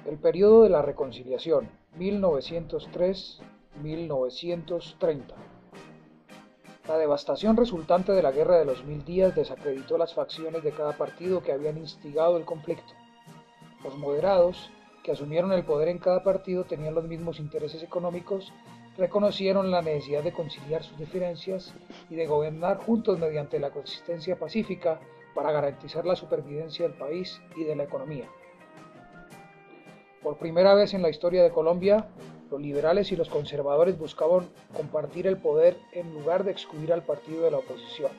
El periodo de la reconciliación, 1903-1930. La devastación resultante de la Guerra de los Mil Días desacreditó las facciones de cada partido que habían instigado el conflicto. Los moderados, que asumieron el poder en cada partido, tenían los mismos intereses económicos, reconocieron la necesidad de conciliar sus diferencias y de gobernar juntos mediante la coexistencia pacífica para garantizar la supervivencia del país y de la economía. Por primera vez en la historia de Colombia, los liberales y los conservadores buscaban compartir el poder en lugar de excluir al partido de la oposición.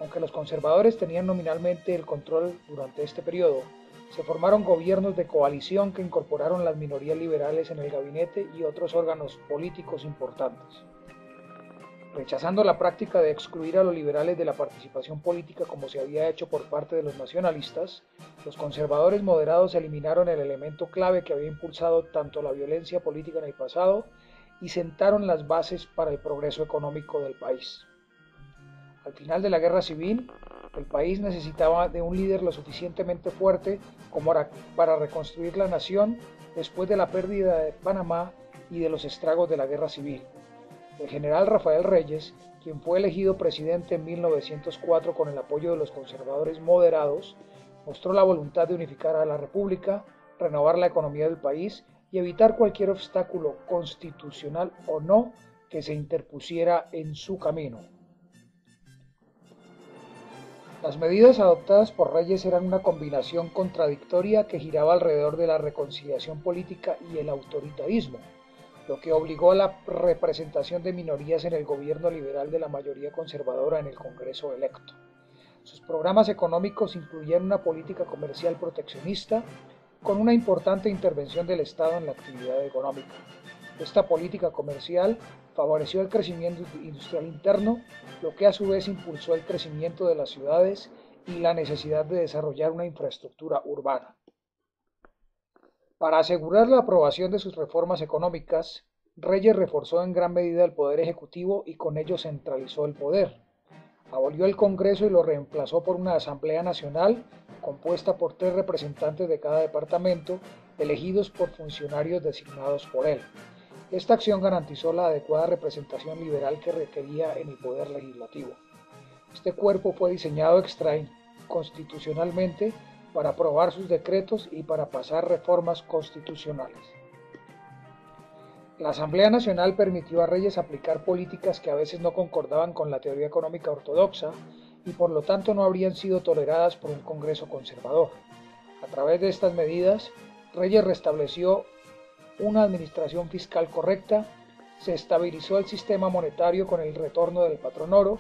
Aunque los conservadores tenían nominalmente el control durante este periodo, se formaron gobiernos de coalición que incorporaron las minorías liberales en el gabinete y otros órganos políticos importantes. Rechazando la práctica de excluir a los liberales de la participación política como se había hecho por parte de los nacionalistas, los conservadores moderados eliminaron el elemento clave que había impulsado tanto la violencia política en el pasado y sentaron las bases para el progreso económico del país. Al final de la guerra civil, el país necesitaba de un líder lo suficientemente fuerte como para reconstruir la nación después de la pérdida de Panamá y de los estragos de la guerra civil. El general Rafael Reyes, quien fue elegido presidente en 1904 con el apoyo de los conservadores moderados, mostró la voluntad de unificar a la República, renovar la economía del país y evitar cualquier obstáculo constitucional o no que se interpusiera en su camino. Las medidas adoptadas por Reyes eran una combinación contradictoria que giraba alrededor de la reconciliación política y el autoritarismo, lo que obligó a la representación de minorías en el gobierno liberal de la mayoría conservadora en el Congreso electo. Sus programas económicos incluían una política comercial proteccionista con una importante intervención del Estado en la actividad económica. Esta política comercial favoreció el crecimiento industrial interno, lo que a su vez impulsó el crecimiento de las ciudades y la necesidad de desarrollar una infraestructura urbana. Para asegurar la aprobación de sus reformas económicas, Reyes reforzó en gran medida el poder ejecutivo y con ello centralizó el poder. Abolió el Congreso y lo reemplazó por una Asamblea Nacional compuesta por 3 representantes de cada departamento, elegidos por funcionarios designados por él. Esta acción garantizó la adecuada representación liberal que requería en el poder legislativo. Este cuerpo fue diseñado constitucionalmente para aprobar sus decretos y para pasar reformas constitucionales. La Asamblea Nacional permitió a Reyes aplicar políticas que a veces no concordaban con la teoría económica ortodoxa y por lo tanto no habrían sido toleradas por un Congreso conservador. A través de estas medidas, Reyes restableció una administración fiscal correcta, se estabilizó el sistema monetario con el retorno del patrón oro,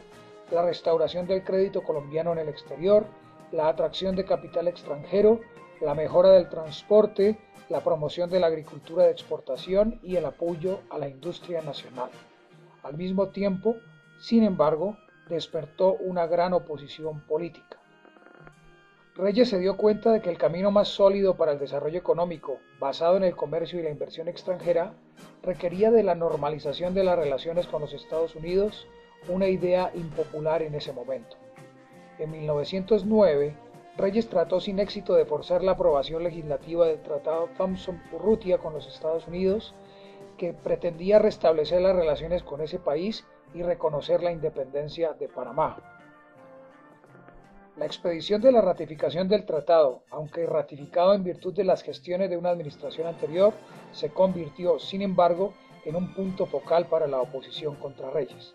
la restauración del crédito colombiano en el exterior, la atracción de capital extranjero, la mejora del transporte, la promoción de la agricultura de exportación y el apoyo a la industria nacional. Al mismo tiempo, sin embargo, despertó una gran oposición política. Reyes se dio cuenta de que el camino más sólido para el desarrollo económico, basado en el comercio y la inversión extranjera, requería de la normalización de las relaciones con los Estados Unidos, una idea impopular en ese momento. En 1909, Reyes trató sin éxito de forzar la aprobación legislativa del Tratado Thompson-Urrutia con los Estados Unidos, que pretendía restablecer las relaciones con ese país y reconocer la independencia de Panamá. La expedición de la ratificación del tratado, aunque ratificado en virtud de las gestiones de una administración anterior, se convirtió, sin embargo, en un punto focal para la oposición contra Reyes.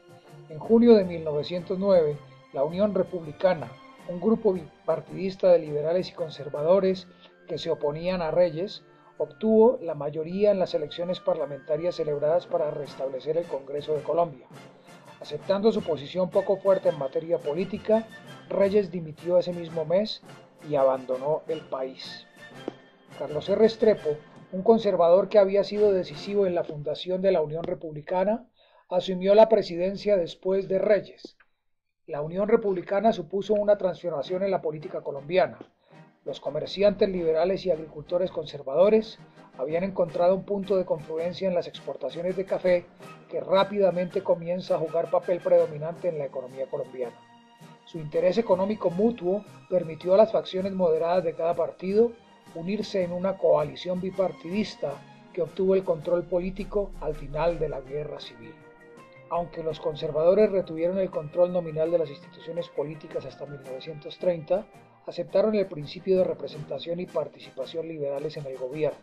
En junio de 1909, la Unión Republicana, un grupo bipartidista de liberales y conservadores que se oponían a Reyes, obtuvo la mayoría en las elecciones parlamentarias celebradas para restablecer el Congreso de Colombia. Aceptando su posición poco fuerte en materia política, Reyes dimitió ese mismo mes y abandonó el país. Carlos R. Restrepo, un conservador que había sido decisivo en la fundación de la Unión Republicana, asumió la presidencia después de Reyes. La Unión Republicana supuso una transformación en la política colombiana. Los comerciantes liberales y agricultores conservadores habían encontrado un punto de confluencia en las exportaciones de café que rápidamente comienza a jugar papel predominante en la economía colombiana. Su interés económico mutuo permitió a las facciones moderadas de cada partido unirse en una coalición bipartidista que obtuvo el control político al final de la Guerra Civil. Aunque los conservadores retuvieron el control nominal de las instituciones políticas hasta 1930, aceptaron el principio de representación y participación liberales en el gobierno.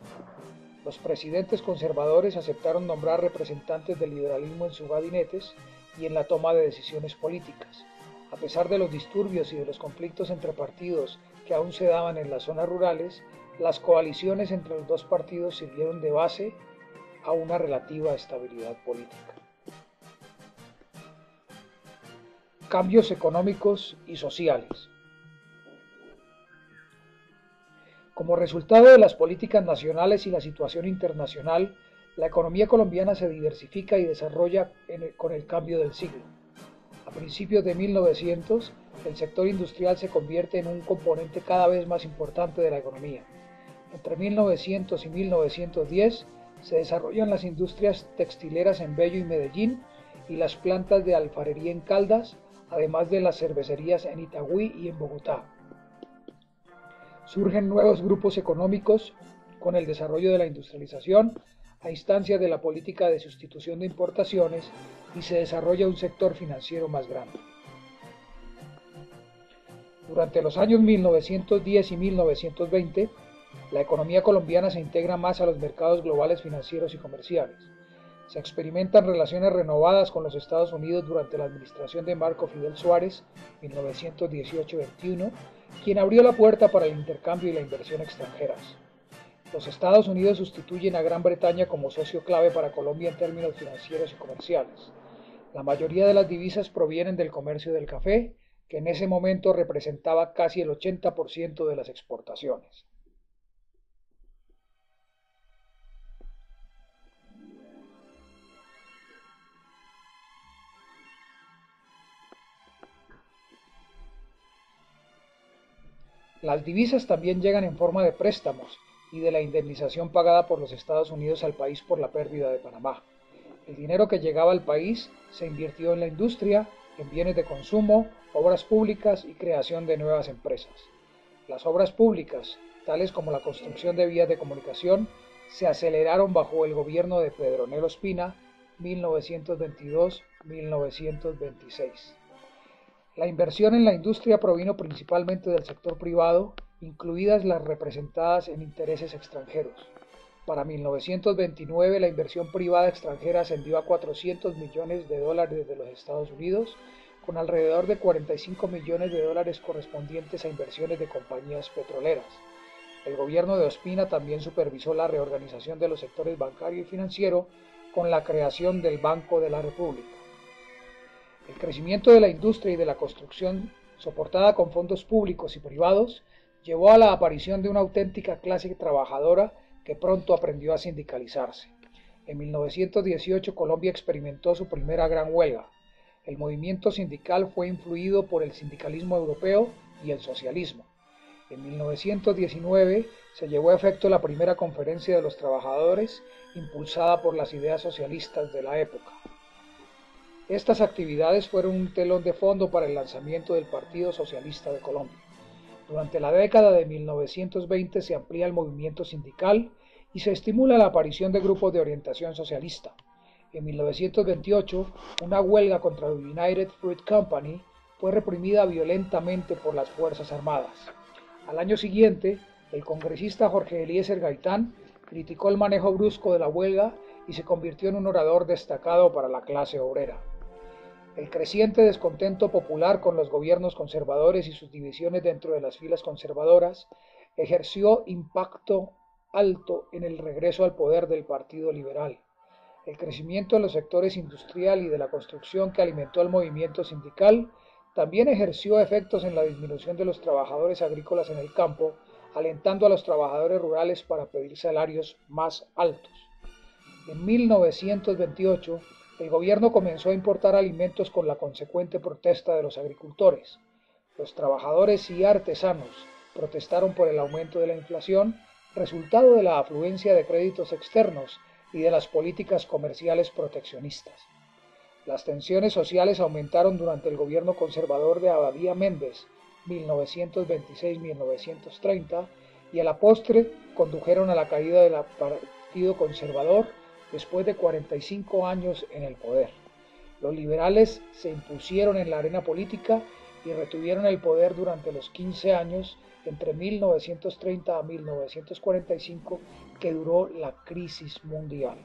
Los presidentes conservadores aceptaron nombrar representantes del liberalismo en sus gabinetes y en la toma de decisiones políticas. A pesar de los disturbios y de los conflictos entre partidos que aún se daban en las zonas rurales, las coaliciones entre los dos partidos sirvieron de base a una relativa estabilidad política. Cambios económicos y sociales. Como resultado de las políticas nacionales y la situación internacional, la economía colombiana se diversifica y desarrolla con el cambio del siglo. A principios de 1900, el sector industrial se convierte en un componente cada vez más importante de la economía. Entre 1900 y 1910 se desarrollan las industrias textileras en Bello y Medellín y las plantas de alfarería en Caldas, además de las cervecerías en Itagüí y en Bogotá. Surgen nuevos grupos económicos con el desarrollo de la industrialización a instancias de la política de sustitución de importaciones y se desarrolla un sector financiero más grande. Durante los años 1910 y 1920, la economía colombiana se integra más a los mercados globales financieros y comerciales. Se experimentan relaciones renovadas con los Estados Unidos durante la administración de Marco Fidel Suárez, 1918-21, quien abrió la puerta para el intercambio y la inversión extranjeras. Los Estados Unidos sustituyen a Gran Bretaña como socio clave para Colombia en términos financieros y comerciales. La mayoría de las divisas provienen del comercio del café, que en ese momento representaba casi el 80% de las exportaciones. Las divisas también llegan en forma de préstamos y de la indemnización pagada por los Estados Unidos al país por la pérdida de Panamá. El dinero que llegaba al país se invirtió en la industria, en bienes de consumo, obras públicas y creación de nuevas empresas. Las obras públicas, tales como la construcción de vías de comunicación, se aceleraron bajo el gobierno de Pedronel Ospina, 1922-1926. La inversión en la industria provino principalmente del sector privado, incluidas las representadas en intereses extranjeros. Para 1929, la inversión privada extranjera ascendió a 400 millones de dólares de los Estados Unidos, con alrededor de 45 millones de dólares correspondientes a inversiones de compañías petroleras. El gobierno de Ospina también supervisó la reorganización de los sectores bancario y financiero con la creación del Banco de la República. El crecimiento de la industria y de la construcción, soportada con fondos públicos y privados, llevó a la aparición de una auténtica clase trabajadora que pronto aprendió a sindicalizarse. En 1918 Colombia experimentó su primera gran huelga. El movimiento sindical fue influido por el sindicalismo europeo y el socialismo. En 1919 se llevó a efecto la primera conferencia de los trabajadores, impulsada por las ideas socialistas de la época. Estas actividades fueron un telón de fondo para el lanzamiento del Partido Socialista de Colombia. Durante la década de 1920 se amplía el movimiento sindical y se estimula la aparición de grupos de orientación socialista. En 1928, una huelga contra la United Fruit Company fue reprimida violentamente por las Fuerzas Armadas. Al año siguiente, el congresista Jorge Eliezer Gaitán criticó el manejo brusco de la huelga y se convirtió en un orador destacado para la clase obrera. El creciente descontento popular con los gobiernos conservadores y sus divisiones dentro de las filas conservadoras ejerció impacto alto en el regreso al poder del Partido Liberal. El crecimiento en los sectores industrial y de la construcción que alimentó al movimiento sindical también ejerció efectos en la disminución de los trabajadores agrícolas en el campo, alentando a los trabajadores rurales para pedir salarios más altos. En 1928, el gobierno comenzó a importar alimentos con la consecuente protesta de los agricultores. Los trabajadores y artesanos protestaron por el aumento de la inflación, resultado de la afluencia de créditos externos y de las políticas comerciales proteccionistas. Las tensiones sociales aumentaron durante el gobierno conservador de Abadía Méndez, 1926-1930, y a la postre condujeron a la caída del Partido Conservador después de 45 años en el poder. Los liberales se impusieron en la arena política y retuvieron el poder durante los 15 años entre 1930 a 1945 que duró la crisis mundial.